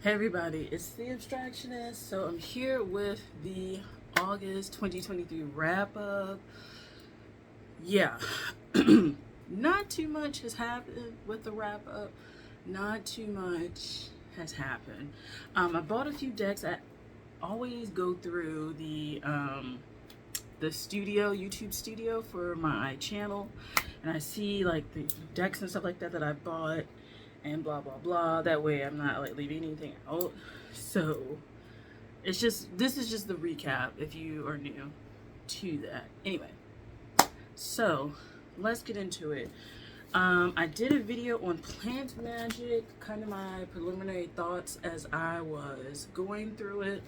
Hey everybody, it's the Abstractionist. So I'm here with the August 2023 wrap up. Yeah, not too much has happened with the wrap up. Not too much has happened. I bought a few decks. I always go through the studio, YouTube studio for my channel, and I see like the decks and stuff like that I bought and blah blah blah. That way I'm not like leaving anything out. So this is just the recap if you are new to that. Anyway, so let's get into it. I did a video on plant magic, kind of my preliminary thoughts as I was going through it.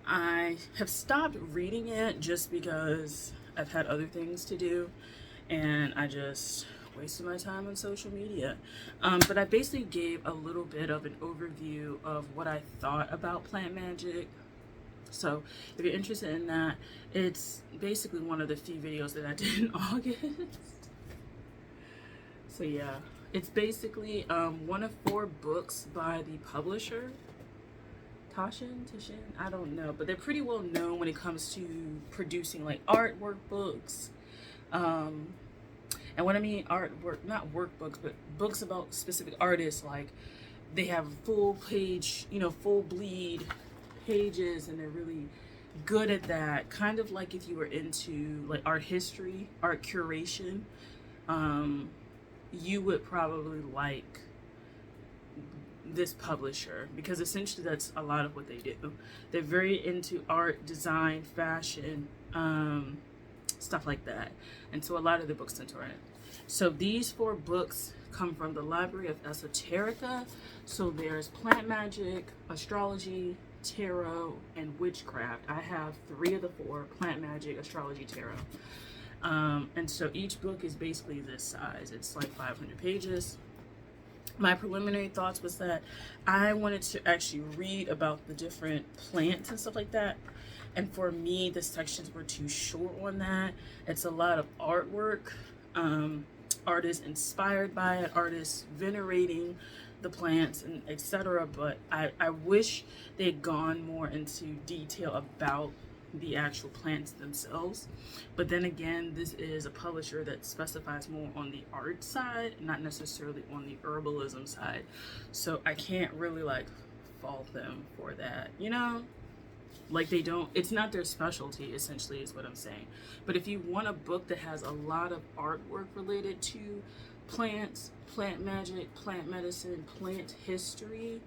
I have stopped reading it just because I've had other things to do and I just wasted my time on social media. But I basically gave a little bit of an overview of what I thought about plant magic. So if you're interested in that, it's basically one of the few videos that I did in August. So yeah, it's basically one of 4 books by the publisher. Tashin, I don't know, but they're pretty well known when it comes to producing like artwork books. And when I mean artwork, not workbooks, but books about specific artists, like they have full page, full bleed pages, and they're really good at that. Kind of like if you were into like art history, art curation, you would probably like this publisher, because essentially that's a lot of what they do. They're very into art, design, fashion, stuff like that, and so a lot of the books center on it. So these 4 books come from the Library of Esoterica. So there's plant magic, astrology, tarot, and witchcraft. I have 3 of the 4: plant magic, astrology, tarot. And so each book is basically this size. It's like 500 pages. My preliminary thoughts was that I wanted to actually read about the different plants and stuff like that. And for me, the sections were too short on that. It's a lot of artwork, artists inspired by it, artists venerating the plants, and etc. But I wish they had gone more into detail about the actual plants themselves. But then again, this is a publisher that specifies more on the art side, not necessarily on the herbalism side. So I can't really like fault them for that, like they don't, it's not their specialty, essentially, is what I'm saying. But if you want a book that has a lot of artwork related to plants, plant magic, plant medicine, plant history,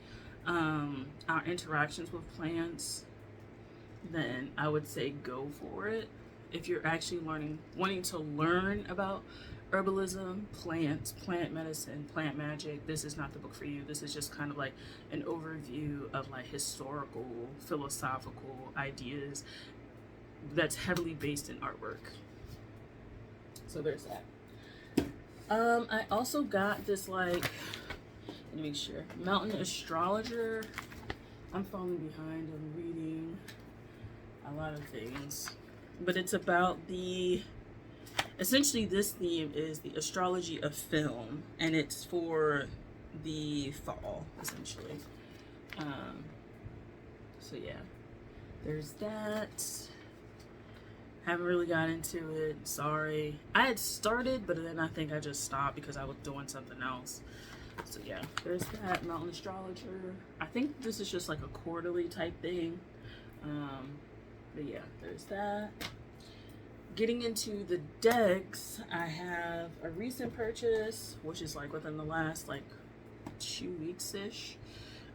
our interactions with plants, then I would say go for it. If you're actually wanting to learn about herbalism, plants, plant medicine, plant magic, this is not the book for you. This is just kind of like an overview of like historical, philosophical ideas that's heavily based in artwork. So there's that. I also got this like, let me make sure, Mountain Astrologer. I'm falling behind. I'm reading a lot of things, but it's about essentially this theme is the astrology of film, and it's for the fall, essentially. So yeah, there's that. Haven't really got into it, sorry. I had started, but then I think I just stopped because I was doing something else. So yeah, there's that, Mountain Astrologer. I think this is just like a quarterly type thing. But yeah, there's that. Getting into the decks, I have a recent purchase, which is like within the last like 2 weeks-ish.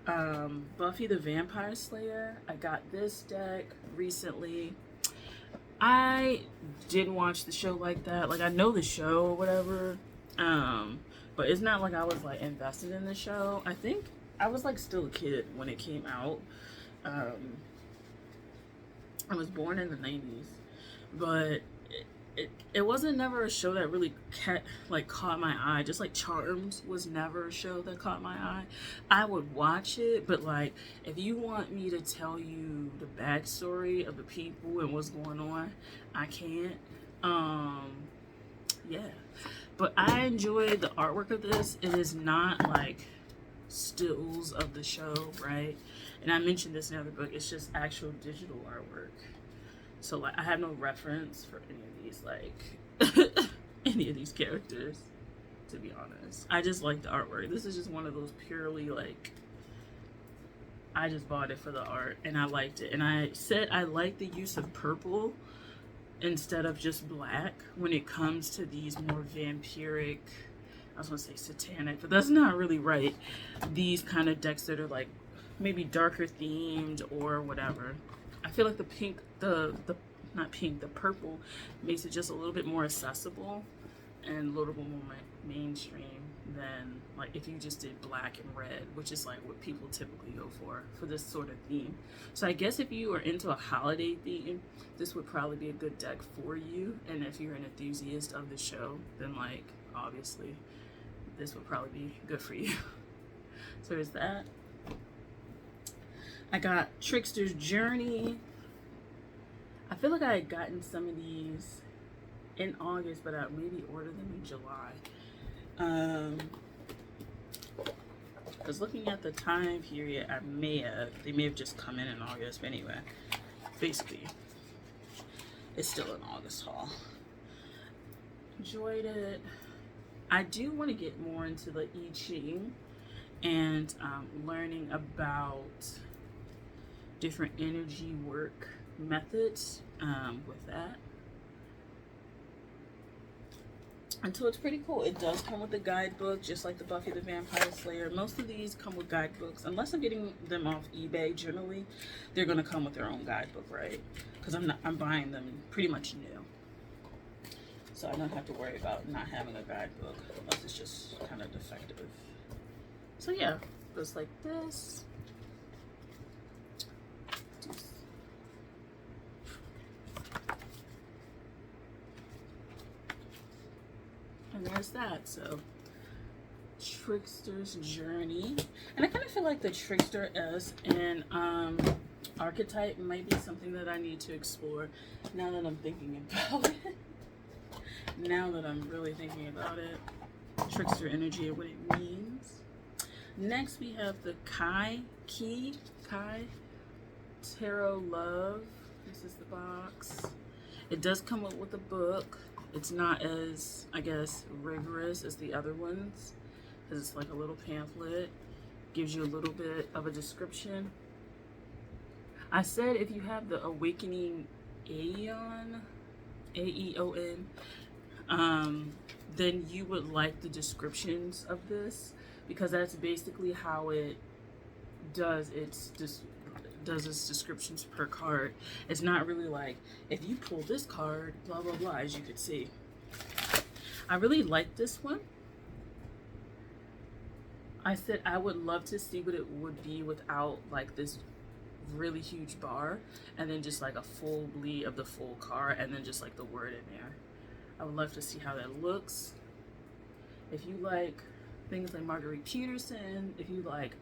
Buffy the Vampire Slayer. I got this deck recently. I didn't watch the show like that. Like I know the show or whatever, but it's not like I was like invested in the show. I think I was like still a kid when it came out. I was born in the 90s, but it wasn't never a show that really caught my eye. Just like Charmed was never a show that caught my eye. I would watch it, but like if you want me to tell you the backstory of the people and what's going on, I can't. Yeah, but I enjoy the artwork of this. It is not like stills of the show, right? And I mentioned this in the other book, it's just actual digital artwork. So like I have no reference for any of these, like any of these characters, to be honest. I just like the artwork. This is just one of those purely like, I just bought it for the art and I liked it. And I said I like the use of purple instead of just black when it comes to these more vampiric, I was gonna say satanic, but that's not really right. These kind of decks that are like maybe darker themed or whatever. I feel like the pink, the not pink, the purple makes it just a little bit more accessible and a little bit more mainstream than like if you just did black and red, which is like what people typically go for this sort of theme. So I guess if you are into a holiday theme, this would probably be a good deck for you. And if you're an enthusiast of the show, then like obviously this would probably be good for you. So there's that. I got Trickster's Journey. I feel like I had gotten some of these in August, but I maybe ordered them in July. I was looking at the time period, they may have just come in August, but anyway, basically, it's still an August haul. Enjoyed it. I do want to get more into the I Ching and learning about different energy work methods with that. And so it's pretty cool. It does come with a guidebook, just like the Buffy the Vampire Slayer. Most of these come with guidebooks. Unless I'm getting them off eBay, generally, they're gonna come with their own guidebook, right? Because I'm buying them pretty much new. So I don't have to worry about not having a guidebook unless it's just kind of defective. So yeah, just like this. And there's that. So Trickster's Journey. And I kind of feel like the Trickster as an archetype might be something that I need to explore now that I'm thinking about it. Now that I'm really thinking about it. Trickster energy and what it means. Next we have the Kai Tarot Love. This is the box. It does come up with a book. It's not as, I guess, rigorous as the other ones, because it's like a little pamphlet. Gives you a little bit of a description. I said if you have the Awakening Aeon, A-E-O-N, then you would like the descriptions of this, because that's basically how it does its descriptions per card. It's not really like, if you pull this card, blah, blah, blah, as you could see. I really like this one. I said I would love to see what it would be without like this really huge bar, and then just like a full bleed of the full card, and then just like the word in there. I would love to see how that looks. If you like things like Marguerite Peterson, if you like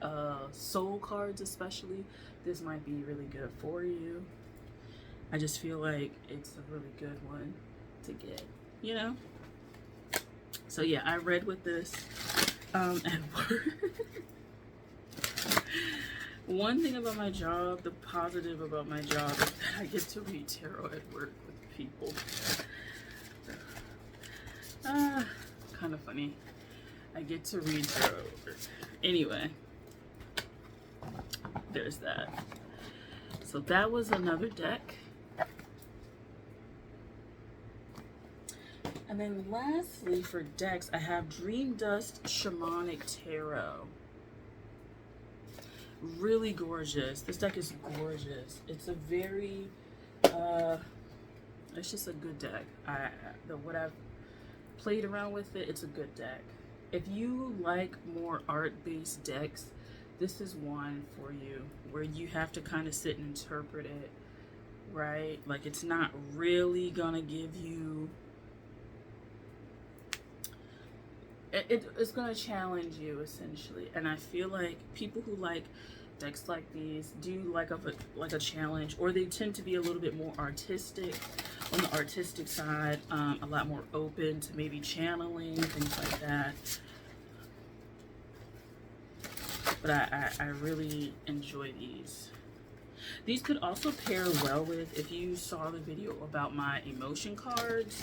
soul cards especially, this might be really good for you. I just feel like it's a really good one to get, you know? So yeah, I read with this at work. One thing about my job, the positive about my job, is that I get to read tarot at work with people. Kind of funny. I get to read tarot at work. Anyway, there's that. So that was another deck. And then lastly for decks, I have Dream Dust Shamanic Tarot. Really gorgeous. This deck is gorgeous. It's a very, it's just a good deck. What I've played around with it, it's a good deck. If you like more art-based decks, this is one for you, where you have to kind of sit and interpret it, right? Like, it's not really gonna give you, it's gonna challenge you essentially. And I feel like people who like decks like these do like a challenge, or they tend to be a little bit more artistic, on the artistic side, a lot more open to maybe channeling, things like that. but I really enjoy these. These could also pair well with, if you saw the video about my emotion cards,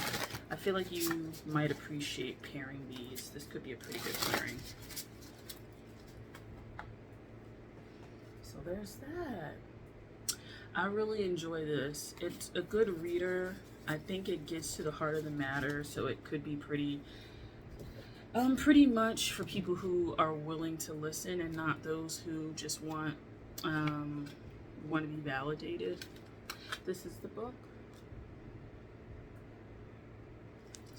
I feel like you might appreciate pairing these. This could be a pretty good pairing. So there's that. I really enjoy this. It's a good reader. I think it gets to the heart of the matter, so it could be pretty much for people who are willing to listen and not those who just want to be validated. This is the book.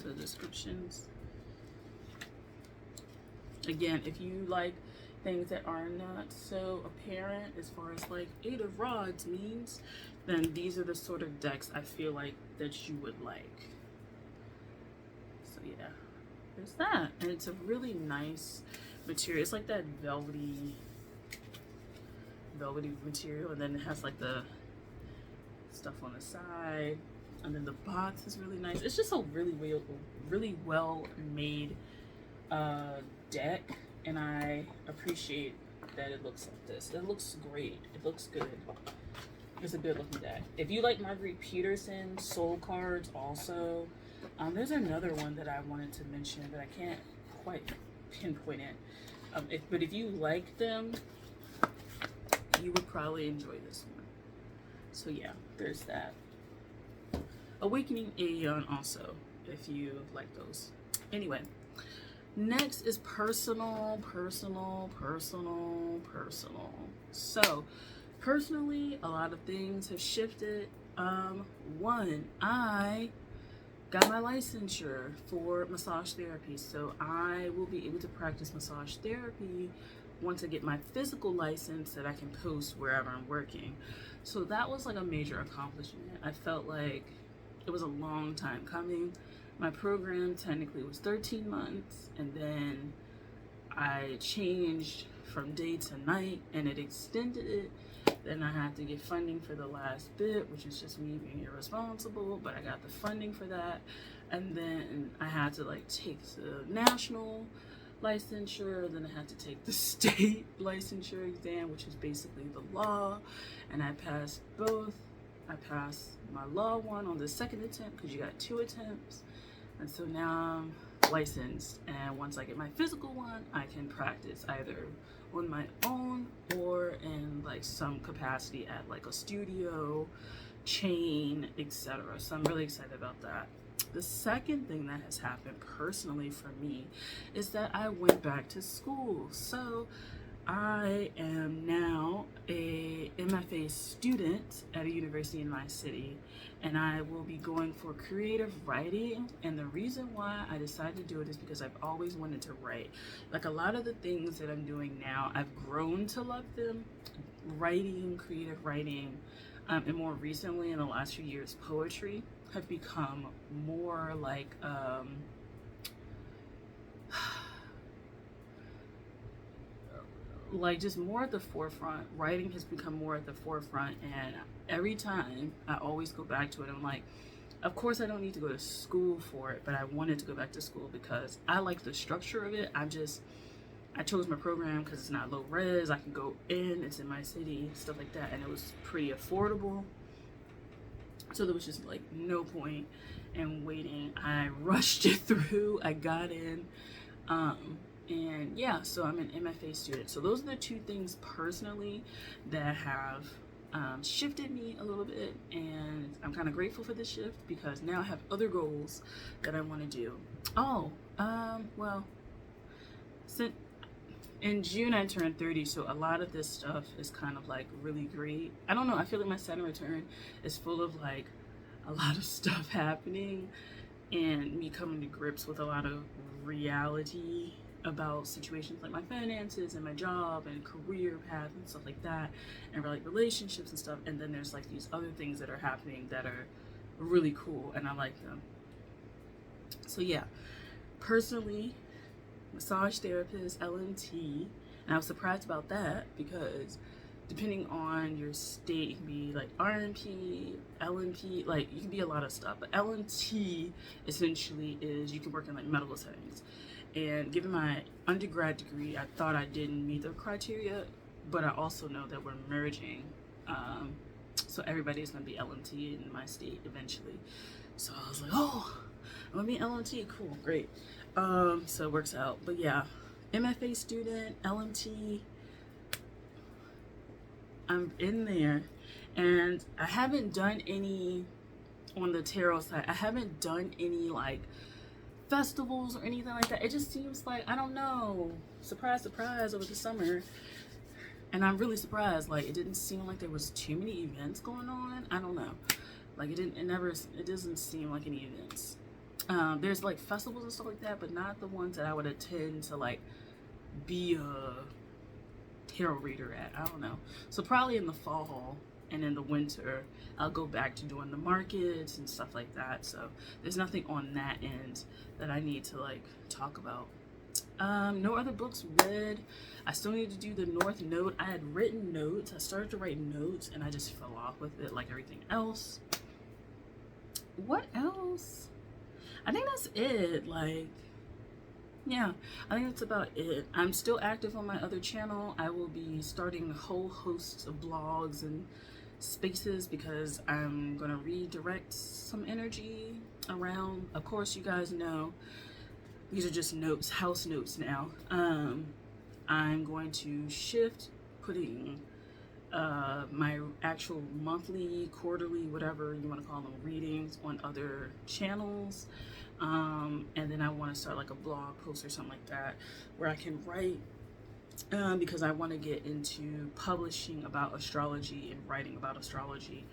So descriptions. Again, if you like things that are not so apparent as far as like 8 of rods means, then these are the sort of decks I feel like that you would like. So yeah, there's that. And it's a really nice material. It's like that velvety material, and then it has like the stuff on the side, and then the box is really nice. It's just a really well made deck, and I appreciate that it looks like this. It looks great. It looks good. It's a good looking deck. If you like Marguerite Peterson soul cards also, there's another one that I wanted to mention, but I can't quite pinpoint it. But if you like them, you would probably enjoy this one. So yeah, there's that. Awakening Aeon also, if you like those. Anyway, next is personal. So personally, a lot of things have shifted. One, I got my licensure for massage therapy, so I will be able to practice massage therapy once I get my physical license that I can post wherever I'm working. So that was like a major accomplishment. I felt like it was a long time coming. My program technically was 13 months, and then I changed from day to night and it extended it. Then I had to get funding for the last bit, which is just me being irresponsible, but I got the funding for that. And then I had to like take the national licensure, then I had to take the state licensure exam, which is basically the law, and I passed both. I passed my law one on the second attempt because you got 2 attempts, and so now I'm licensed, and once I get my physical one, I can practice either on my own or in like some capacity at like a studio, chain, etc. So I'm really excited about that. The second thing that has happened personally for me is that I went back to school. So I am now a MFA student at a university in my city, and I will be going for creative writing. And the reason why I decided to do it is because I've always wanted to write. Like a lot of the things that I'm doing now, I've grown to love them. Writing, creative writing, and more recently in the last few years, poetry have become more like just more at the forefront. Writing has become more at the forefront, and every time I always go back to it. I'm like, of course I don't need to go to school for it, but I wanted to go back to school because I like the structure of it. I chose my program because it's not low res. I can go in, it's in my city, stuff like that, and it was pretty affordable. So there was just like no point in waiting. I rushed it through. I got in. And yeah, so I'm an MFA student. So those are the 2 things personally that have shifted me a little bit. And I'm kind of grateful for this shift because now I have other goals that I want to do. Well, since in June I turned 30, so a lot of this stuff is kind of like really great. I don't know, I feel like my Saturn return is full of like a lot of stuff happening and me coming to grips with a lot of reality about situations like my finances and my job and career path and stuff like that, and like relationships and stuff. And then there's like these other things that are happening that are really cool and I like them. So yeah, personally, massage therapist, LNT, and I was surprised about that because depending on your state, it can be like RNP, LNP, like you can be a lot of stuff, but LNT essentially is you can work in like medical settings. And given my undergrad degree, I thought I didn't meet the criteria, but I also know that we're merging. So everybody's going to be LMT in my state eventually. So I was like, oh, I'm going to be LMT. Cool, great. So it works out. But yeah, MFA student, LMT, I'm in there. And I haven't done any on the tarot side. I haven't done any like festivals or anything like that. It just seems like, I don't know, surprise, surprise, over the summer. And I'm really surprised. Like, it didn't seem like there was too many events going on. I don't know. Like, it doesn't seem like any events. There's like festivals and stuff like that, but not the ones that I would attend to like be a tarot reader at. I don't know. So probably in the fall and in the winter, I'll go back to doing the markets and stuff like that. So there's nothing on that end that I need to like talk about. No other books read. I still need to do the North Node. I had written notes. I started to write notes and I just fell off with it like everything else. What else? I think that's it. Like, yeah, I think that's about it. I'm still active on my other channel. I will be starting a whole host of blogs and spaces because I'm going to redirect some energy around. Of course, you guys know these are just notes, house notes now. I'm going to shift putting my actual monthly, quarterly, whatever you want to call them, readings on other channels. And then I want to start like a blog post or something like that where I can write, because I want to get into publishing about astrology and writing about astrology.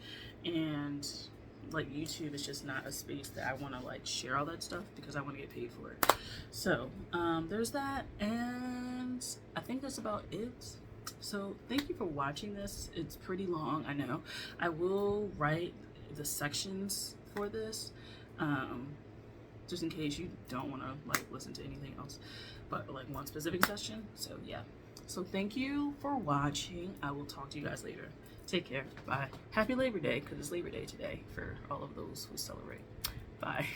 And like YouTube is just not a space that I want to like share all that stuff because I want to get paid for it. So there's that, and I think that's about it. So thank you for watching this. It's pretty long, I know. I will write the sections for this, just in case you don't want to like listen to anything else but like one specific session. So yeah, so thank you for watching. I will talk to you guys later. Take care. Bye. Happy Labor Day, because it's Labor Day today for all of those who celebrate. Bye.